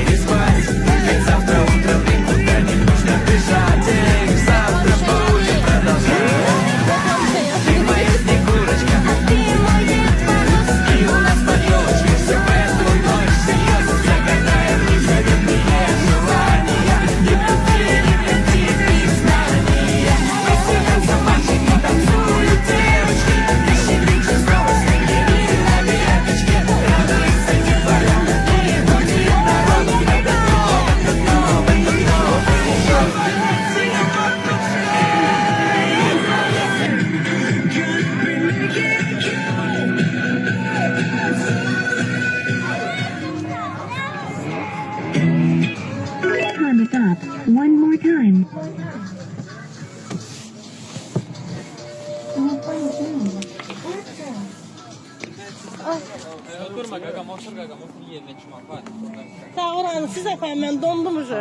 не спать, ведь завтра утром никуда не нужно бежать. Эх, завтра будем продолжать. Ты моя снегурочка, а ты мой Дед Мороз. И у нас под елочкой все в эту ночь серьезно. Загадаем незаветные желания. Не в любви, признания. Веселятся мальчики, танцуют девочки. Веселимся снова с на веточке. Радуется детвора и будет народ. Это новый, это новый. Time is up. One more time. Oturma qaqam, otur qaqam, otur yerinə kim var. Sağ olun, siz efendim, ben dondum уже.